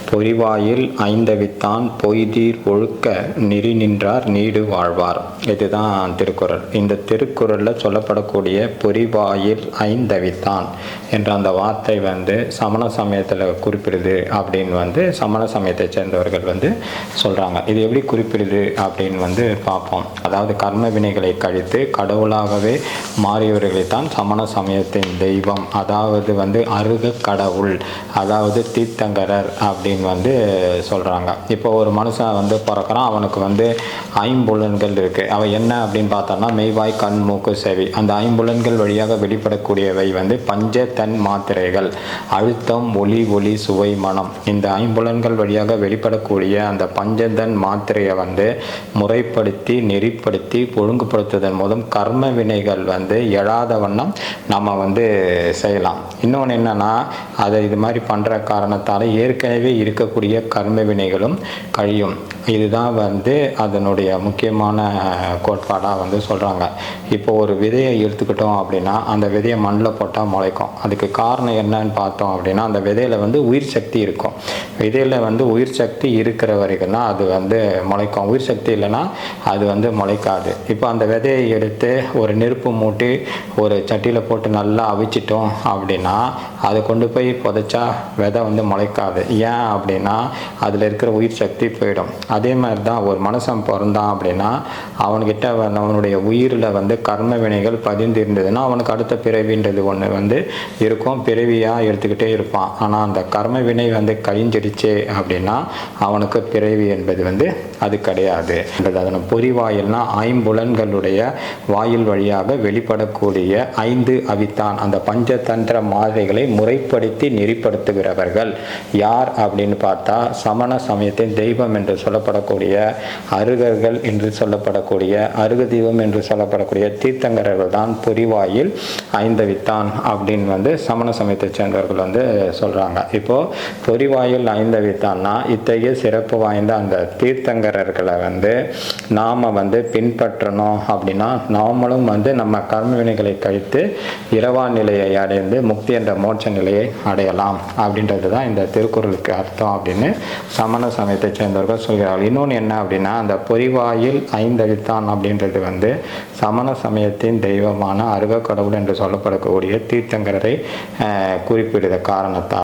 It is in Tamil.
பொறிவாயில் ஐந்தவித்தான் பொய்தீர் ஒழுக்க நெறி நின்றார் நீடு வாழ்வார். இதுதான் திருக்குறள். இந்த திருக்குறளில் சொல்லப்படக்கூடிய பொறிவாயில் ஐந்தவித்தான் என்ற அந்த வார்த்தை சமண சமயத்தில் குறிப்பிடுது அப்படின்னு சமண சமயத்தை சேர்ந்தவர்கள் சொல்கிறாங்க. இது எப்படி குறிப்பிடுது அப்படின்னு பார்ப்போம். அதாவது கர்ம வினைகளை கழித்து கடவுளாகவே மாறியவர்களைத்தான் சமண சமயத்தின் தெய்வம், அதாவது அருக கடவுள், அதாவது தீர்த்தங்கரர் அப்படின்னு சொல்கிறாங்க. இப்போ ஒரு மனுஷன் பிறக்கிறான், அவனுக்கு ஐம்புலன்கள் இருக்குது. அவன் என்ன அப்படின்னு பார்த்தோம்னா மெய்வாய் கண் மூக்கு செவி. அந்த ஐம்புலன்கள் வழியாக வெளிப்படக்கூடியவை பஞ்ச தன் மாத்திரைகள், அழுத்தம் ஒளி ஒளி சுவை மனம். இந்த ஐம்புலன்கள் வழியாக வெளிப்படக்கூடிய அந்த பஞ்சதன் மாத்திரையை முறைப்படுத்தி நெறிப்படுத்தி ஒழுங்குபடுத்துவதன் மூலம் கர்ம வினைகள் எழாத வண்ணம் நம்ம செய்யலாம். இன்னொன்று என்னன்னா, அதை இது மாதிரி பண்ணுற காரணத்தால் ஏற்கனவே இருக்கக்கூடிய கர்ம வினைகளும் கழியும். இதுதான் அதனுடைய முக்கியமான கோட்பாடாக சொல்கிறாங்க. இப்போ ஒரு விதையை எடுத்துக்கிட்டோம் அப்படின்னா அந்த விதையை மண்ணில் போட்டால் முளைக்கும். அதுக்கு காரணம் என்னன்னு பார்த்தோம் அப்படின்னா, அந்த விதையில் உயிர் சக்தி இருக்கும். விதையில் உயிர் சக்தி இருக்கிற வரைக்கும் தான் அது முளைக்கும். உயிர் சக்தி இல்லைன்னா அது முளைக்காது. இப்போ அந்த விதையை எடுத்து ஒரு நெருப்பு மூட்டி ஒரு சட்டியில் போட்டு நல்லா அவிச்சிட்டோம் அப்படின்னா அதை கொண்டு போய் புதைச்சா விதை முளைக்காது. ஏன் அப்படின்னா அதில் இருக்கிற உயிர் சக்தி போயிடும். அதே மாதிரி தான் ஒரு மனுஷன் பிறந்தான் அப்படின்னா அவன்கிட்ட அவனுடைய உயிரில் கர்ம வினைகள் பதிந்து இருந்ததுன்னா அவனுக்கு அடுத்த பிறவின்றது ஒன்று இருக்கும். பிறவியாக எடுத்துக்கிட்டே இருப்பான். ஆனால் அந்த கர்ம வினை கழிஞ்சிடுச்சு அப்படின்னா அவனுக்கு பிறவி என்பது அது கிடையாது. அதன் பொறிவாயில்னா ஐம்புலன்களுடைய வாயில் வழியாக வெளிப்படக்கூடிய ஐந்து அவித்தான், அந்த பஞ்சதந்திர மாதிரிகளை முறைப்படுத்தி நெறிப்படுத்துகிறவர்கள் யார் அப்படின்னு பார்த்தா சமண சமயத்தின் தெய்வம் என்று சொல்லப்படக்கூடிய அருகர்கள் என்று சொல்லப்படக்கூடிய அருக தெய்வம் என்று சொல்லப்படக்கூடிய தீர்த்தங்கரர்கள் தான் பொறிவாயில் ஐந்தவித்தான் அப்படின்னு சமண சமயத்தை சேர்ந்தவர்கள் சொல்றாங்க. இப்போ பொறிவாயில் ஐந்தவித்தான்னா இத்தகைய சிறப்பு வாய்ந்த அந்த தீர்த்தங்கரர்களை நாம பின்பற்றணும் அப்படின்னா நாமளும் நம்ம கர்ம வினைகளை கழித்து இரவா நிலையை அடைந்து முக்தி என்ற மோட்ச நிலையை அடையலாம் அப்படின்றது தான் இந்த திருக்குறளுக்கு அர்த்தம் அப்படின்னு சமண சமயத்தை சேர்ந்தவர்கள் சொல்கிறார்கள். இன்னொன்று என்ன அப்படின்னா, அந்த பொறிவாயில் ஐந்தவித்தான் அப்படின்றது சமண சமயத்தின் தெய்வமான அருக கடவுள் என்று சொல்லப்படக்கூடிய தீர்த்தங்கரரை குறிப்பிடுத காரணத்தால்